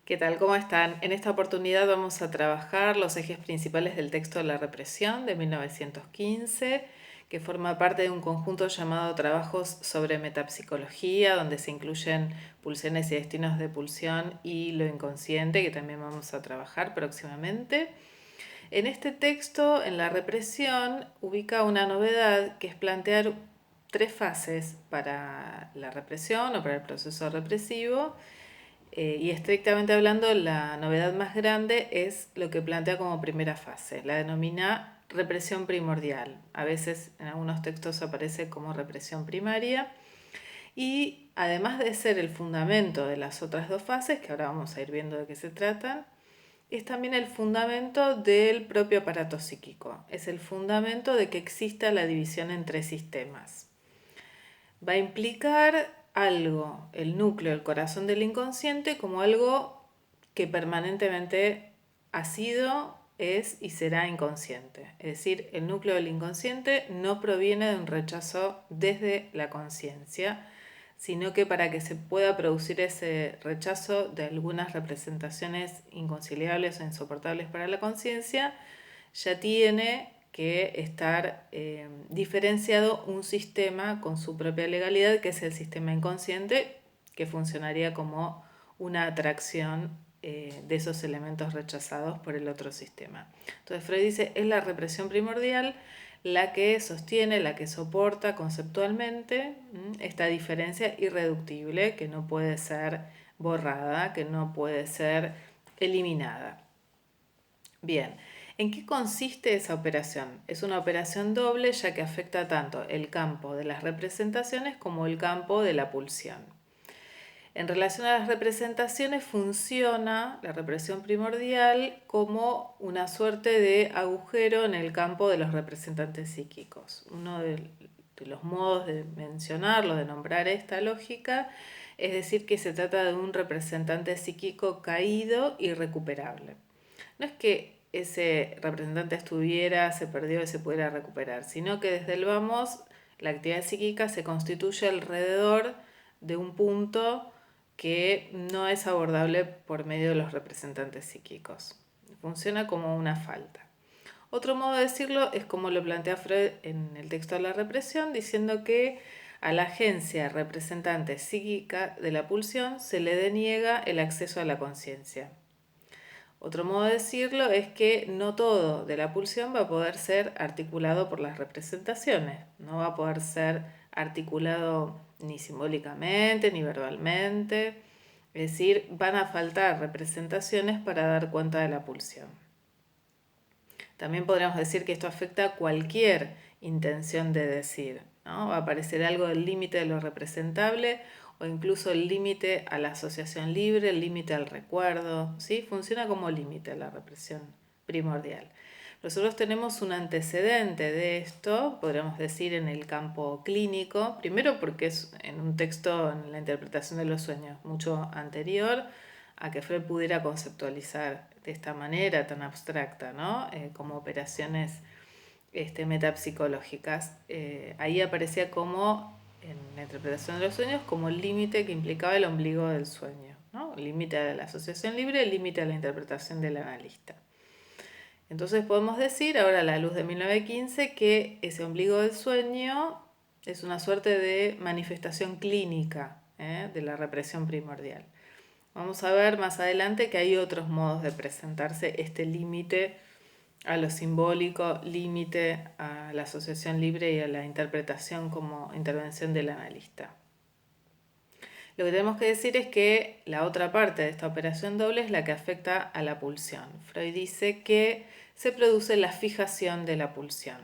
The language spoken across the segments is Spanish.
¿Qué tal? ¿Cómo están? En esta oportunidad vamos a trabajar los ejes principales del texto de la represión de 1915, que forma parte de un conjunto llamado Trabajos sobre Metapsicología, donde se incluyen pulsiones y destinos de pulsión y lo inconsciente, que también vamos a trabajar próximamente. En este texto, en la represión, ubica una novedad que es plantear tres fases para la represión o para el proceso represivo. Y estrictamente hablando, la novedad más grande es lo que plantea como primera fase. La denomina represión primordial. A veces en algunos textos aparece como represión primaria. Y además de ser el fundamento de las otras dos fases, que ahora vamos a ir viendo de qué se tratan, es también el fundamento del propio aparato psíquico. Es el fundamento de que exista la división en tres sistemas. Va a implicar algo, el núcleo, el corazón del inconsciente, como algo que permanentemente ha sido, es y será inconsciente. Es decir, el núcleo del inconsciente no proviene de un rechazo desde la conciencia, sino que para que se pueda producir ese rechazo de algunas representaciones inconciliables o insoportables para la conciencia, ya tiene que estar diferenciado un sistema con su propia legalidad, que es el sistema inconsciente, que funcionaría como una atracción de esos elementos rechazados por el otro sistema. Entonces Freud dice, es la represión primordial la que sostiene, la que soporta conceptualmente esta diferencia irreductible que no puede ser borrada, que no puede ser eliminada. Bien, ¿en qué consiste esa operación? Es una operación doble ya que afecta tanto el campo de las representaciones como el campo de la pulsión. En relación a las representaciones funciona la represión primordial como una suerte de agujero en el campo de los representantes psíquicos. Uno de los modos de mencionarlo, de nombrar esta lógica, es decir que se trata de un representante psíquico caído y recuperable. No es que ese representante estuviera, se perdió y se pudiera recuperar, sino que desde el vamos la actividad psíquica se constituye alrededor de un punto que no es abordable por medio de los representantes psíquicos. Funciona como una falta. Otro modo de decirlo es como lo plantea Freud en el texto de la represión, diciendo que a la agencia representante psíquica de la pulsión se le deniega el acceso a la conciencia. Otro modo de decirlo es que no todo de la pulsión va a poder ser articulado por las representaciones, no va a poder ser articulado ni simbólicamente ni verbalmente, es decir, van a faltar representaciones para dar cuenta de la pulsión. También podríamos decir que esto afecta a cualquier intención de decir, ¿no? Va a aparecer algo del límite de lo representable o incluso el límite a la asociación libre, el límite al recuerdo, ¿sí? Funciona como límite la represión primordial. Nosotros tenemos un antecedente de esto, podríamos decir en el campo clínico, primero porque es en un texto en la interpretación de los sueños mucho anterior a que Freud pudiera conceptualizar de esta manera tan abstracta, ¿no? Como operaciones metapsicológicas. Ahí aparecía como, en la interpretación de los sueños, como el límite que implicaba el ombligo del sueño, ¿no? El límite a la asociación libre, el límite a la interpretación del analista. Entonces podemos decir, ahora a la luz de 1915, que ese ombligo del sueño es una suerte de manifestación clínica de la represión primordial. Vamos a ver más adelante que hay otros modos de presentarse este límite a lo simbólico, límite a la asociación libre y a la interpretación como intervención del analista. Lo que tenemos que decir es que la otra parte de esta operación doble es la que afecta a la pulsión. Freud dice que se produce la fijación de la pulsión.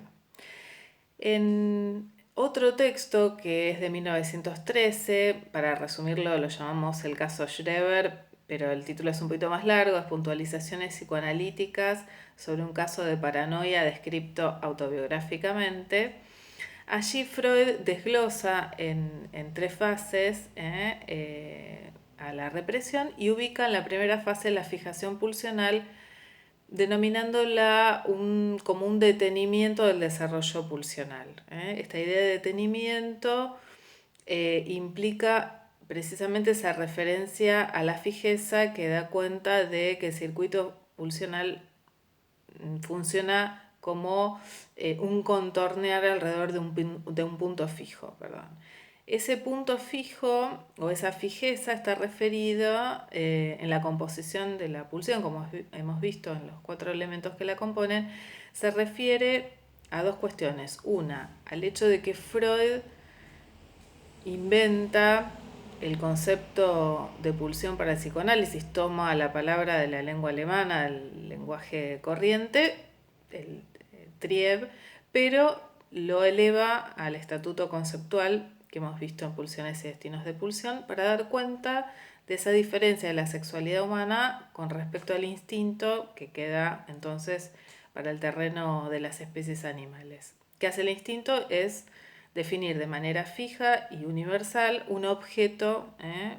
En otro texto que es de 1913, para resumirlo lo llamamos el caso Schreber, pero el título es un poquito más largo, es Puntualizaciones psicoanalíticas sobre un caso de paranoia descrito autobiográficamente. Allí Freud desglosa en tres fases a la represión y ubica en la primera fase la fijación pulsional, denominándola como un detenimiento del desarrollo pulsional. Esta idea de detenimiento implica precisamente esa referencia a la fijeza que da cuenta de que el circuito pulsional funciona como un contornear alrededor de un punto fijo, perdón. Ese punto fijo o esa fijeza está referido en la composición de la pulsión, como hemos visto en los 4 elementos que la componen, se refiere a 2 cuestiones. Una, al hecho de que Freud inventa el concepto de pulsión para el psicoanálisis, toma la palabra de la lengua alemana, el lenguaje corriente, el Trieb, pero lo eleva al estatuto conceptual que hemos visto en Pulsiones y Destinos de Pulsión para dar cuenta de esa diferencia de la sexualidad humana con respecto al instinto que queda entonces para el terreno de las especies animales. ¿Qué hace el instinto? Es definir de manera fija y universal un objeto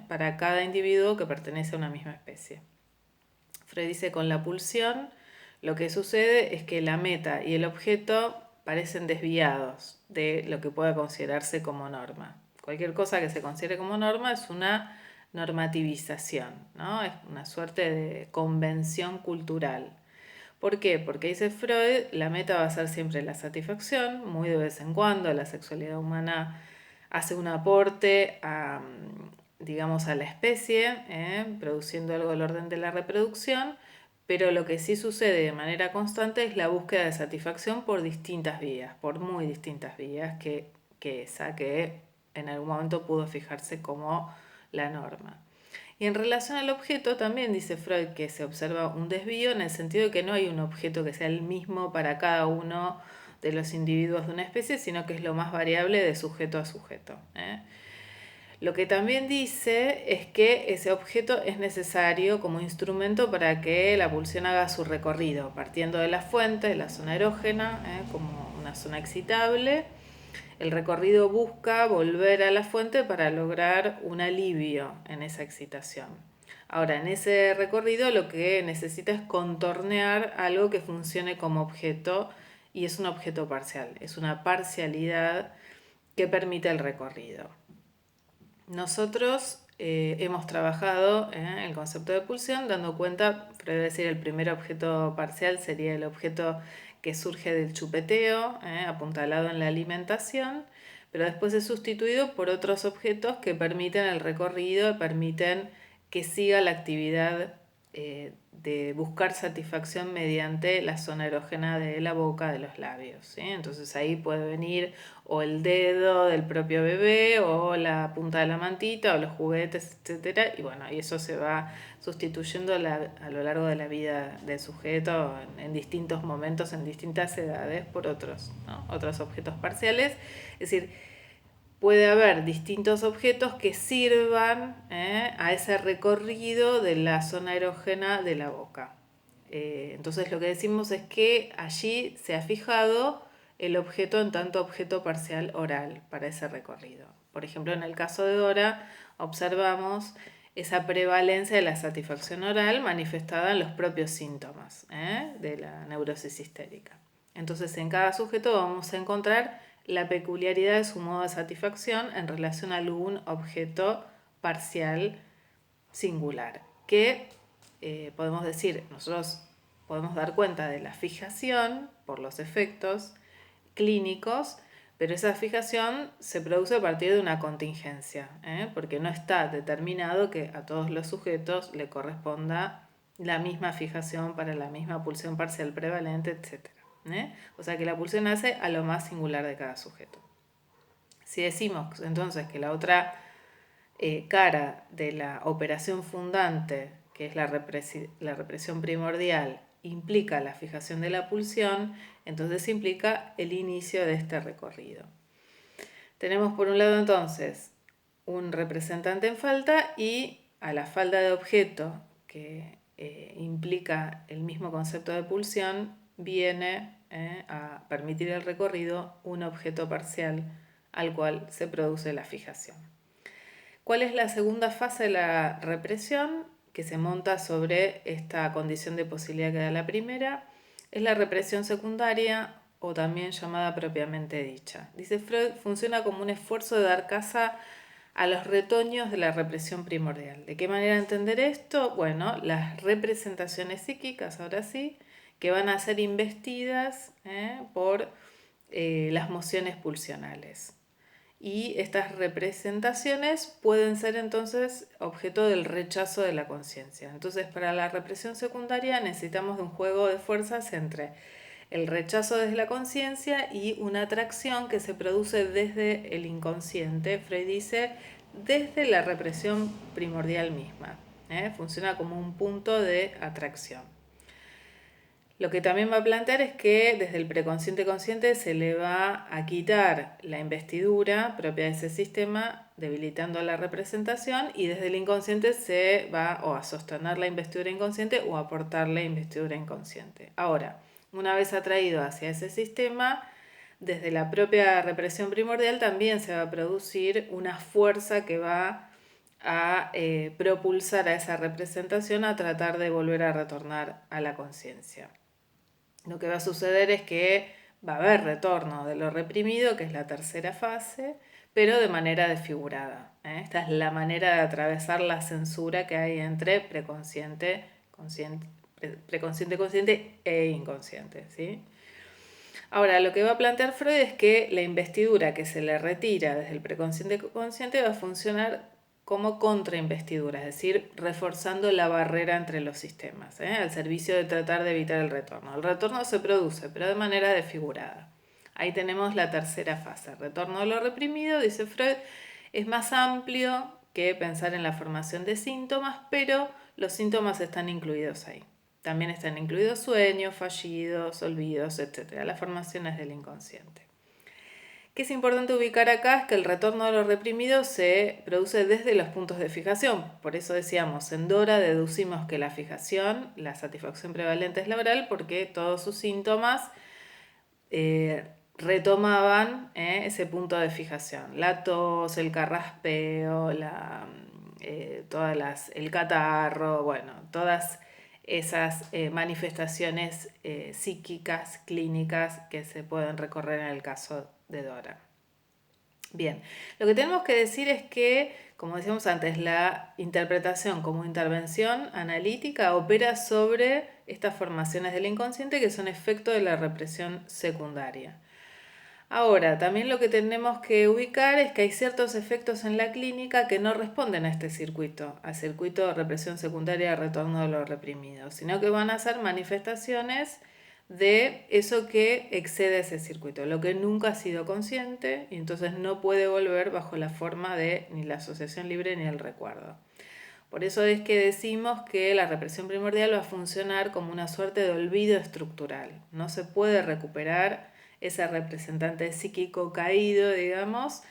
para cada individuo que pertenece a una misma especie. Freud dice con la pulsión lo que sucede es que la meta y el objeto parecen desviados de lo que pueda considerarse como norma. Cualquier cosa que se considere como norma es una normativización, ¿no? Es una suerte de convención cultural. ¿Por qué? Porque dice Freud, la meta va a ser siempre la satisfacción, muy de vez en cuando la sexualidad humana hace un aporte a, digamos, a la especie, produciendo algo del orden de la reproducción, pero lo que sí sucede de manera constante es la búsqueda de satisfacción por distintas vías, por muy distintas vías que esa que en algún momento pudo fijarse como la norma. Y en relación al objeto también dice Freud que se observa un desvío en el sentido de que no hay un objeto que sea el mismo para cada uno de los individuos de una especie, sino que es lo más variable de sujeto a sujeto. Lo que también dice es que ese objeto es necesario como instrumento para que la pulsión haga su recorrido, partiendo de la fuente, de la zona erógena, como una zona excitable. El recorrido busca volver a la fuente para lograr un alivio en esa excitación. Ahora, en ese recorrido lo que necesita es contornear algo que funcione como objeto y es un objeto parcial, es una parcialidad que permite el recorrido. Nosotros hemos trabajado en el concepto de pulsión dando cuenta, pero debe decir el primer objeto parcial sería el objeto que surge del chupeteo, apuntalado en la alimentación, pero después es sustituido por otros objetos que permiten el recorrido, permiten que siga la actividad de buscar satisfacción mediante la zona erógena de la boca, de los labios, ¿sí? Entonces ahí puede venir o el dedo del propio bebé o la punta de la mantita o los juguetes, etcétera, y bueno, y eso se va sustituyendo a lo largo de la vida del sujeto en distintos momentos, en distintas edades, por otros, ¿no? Otros objetos parciales. Es decir, puede haber distintos objetos que sirvan a ese recorrido de la zona erógena de la boca. Entonces lo que decimos es que allí se ha fijado el objeto en tanto objeto parcial oral para ese recorrido. Por ejemplo, en el caso de Dora observamos esa prevalencia de la satisfacción oral manifestada en los propios síntomas de la neurosis histérica. Entonces en cada sujeto vamos a encontrar la peculiaridad de su modo de satisfacción en relación a algún objeto parcial singular, que podemos decir, nosotros podemos dar cuenta de la fijación por los efectos clínicos, pero esa fijación se produce a partir de una contingencia, porque no está determinado que a todos los sujetos le corresponda la misma fijación para la misma pulsión parcial prevalente, etc. O sea que la pulsión hace a lo más singular de cada sujeto. Si decimos entonces que la otra cara de la operación fundante, que es la represión primordial, implica la fijación de la pulsión, entonces implica el inicio de este recorrido. Tenemos por un lado entonces un representante en falta y a la falta de objeto que implica el mismo concepto de pulsión viene a permitir el recorrido un objeto parcial al cual se produce la fijación. ¿Cuál es la segunda fase de la represión que se monta sobre esta condición de posibilidad que da la primera? Es la represión secundaria o también llamada propiamente dicha. Dice Freud, funciona como un esfuerzo de dar caza a los retoños de la represión primordial. ¿De qué manera entender esto? Bueno, las representaciones psíquicas, ahora sí, que van a ser investidas por las mociones pulsionales. Y estas representaciones pueden ser entonces objeto del rechazo de la conciencia. Entonces, para la represión secundaria necesitamos de un juego de fuerzas entre el rechazo desde la conciencia y una atracción que se produce desde el inconsciente. Freud dice, desde la represión primordial misma. Funciona como un punto de atracción. Lo que también va a plantear es que desde el preconsciente consciente se le va a quitar la investidura propia de ese sistema, debilitando la representación, y desde el inconsciente se va o a sostener la investidura inconsciente o a aportarle investidura inconsciente. Ahora, una vez atraído hacia ese sistema, desde la propia represión primordial también se va a producir una fuerza que va a propulsar a esa representación a tratar de volver a retornar a la conciencia. Lo que va a suceder es que va a haber retorno de lo reprimido, que es la tercera fase, pero de manera desfigurada. Esta es la manera de atravesar la censura que hay entre preconsciente, consciente e inconsciente, ¿sí? Ahora, lo que va a plantear Freud es que la investidura que se le retira desde el preconsciente consciente va a funcionar como contrainvestidura, es decir, reforzando la barrera entre los sistemas, al servicio de tratar de evitar el retorno. El retorno se produce, pero de manera desfigurada. Ahí tenemos la tercera fase. Retorno a lo reprimido, dice Freud, es más amplio que pensar en la formación de síntomas, pero los síntomas están incluidos ahí. También están incluidos sueños, fallidos, olvidos, etc. Las formaciones del inconsciente. ¿Qué es importante ubicar acá? Es que el retorno de lo reprimido se produce desde los puntos de fijación. Por eso decíamos, en Dora deducimos que la fijación, la satisfacción prevalente es la oral, porque todos sus síntomas retomaban ese punto de fijación. La tos, el carraspeo, el catarro, bueno, todas esas manifestaciones psíquicas, clínicas que se pueden recorrer en el caso de Dora. Bien, lo que tenemos que decir es que, como decíamos antes, la interpretación como intervención analítica opera sobre estas formaciones del inconsciente que son efecto de la represión secundaria. Ahora, también lo que tenemos que ubicar es que hay ciertos efectos en la clínica que no responden a este circuito, al circuito de represión secundaria, retorno de lo reprimido, sino que van a ser manifestaciones de eso que excede ese circuito, lo que nunca ha sido consciente y entonces no puede volver bajo la forma de ni la asociación libre ni el recuerdo. Por eso es que decimos que la represión primordial va a funcionar como una suerte de olvido estructural. No se puede recuperar ese representante psíquico caído, digamos,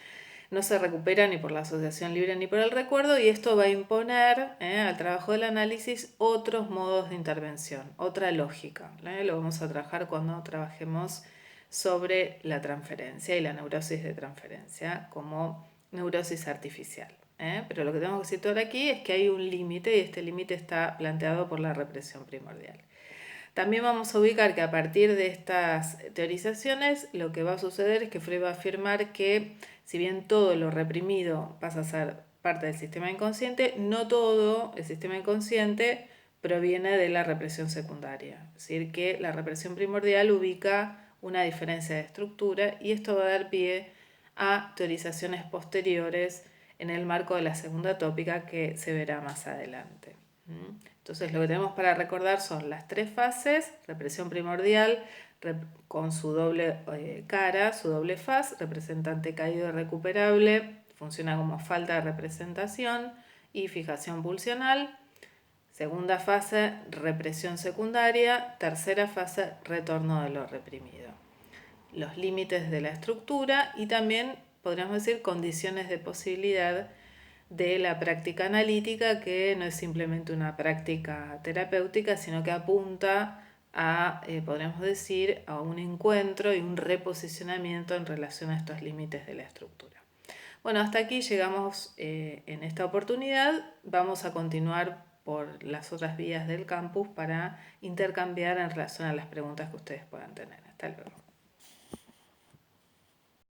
no se recupera ni por la asociación libre ni por el recuerdo, y esto va a imponer al trabajo del análisis otros modos de intervención, otra lógica. Lo vamos a trabajar cuando trabajemos sobre la transferencia y la neurosis de transferencia como neurosis artificial. Pero lo que tenemos que citar aquí es que hay un límite y este límite está planteado por la represión primordial. También vamos a ubicar que a partir de estas teorizaciones lo que va a suceder es que Freud va a afirmar que si bien todo lo reprimido pasa a ser parte del sistema inconsciente, no todo el sistema inconsciente proviene de la represión secundaria. Es decir, que la represión primordial ubica una diferencia de estructura y esto va a dar pie a teorizaciones posteriores en el marco de la segunda tópica que se verá más adelante. Entonces lo que tenemos para recordar son las tres fases: represión primordial con su doble cara, su doble faz, representante caído irrecuperable, funciona como falta de representación, y fijación pulsional. Segunda fase, represión secundaria. Tercera fase, retorno de lo reprimido. Los límites de la estructura y también, podríamos decir, condiciones de posibilidad de la práctica analítica, que no es simplemente una práctica terapéutica, sino que apunta a, podríamos decir, a un encuentro y un reposicionamiento en relación a estos límites de la estructura. Bueno, hasta aquí llegamos en esta oportunidad. Vamos a continuar por las otras vías del campus para intercambiar en relación a las preguntas que ustedes puedan tener. Hasta luego.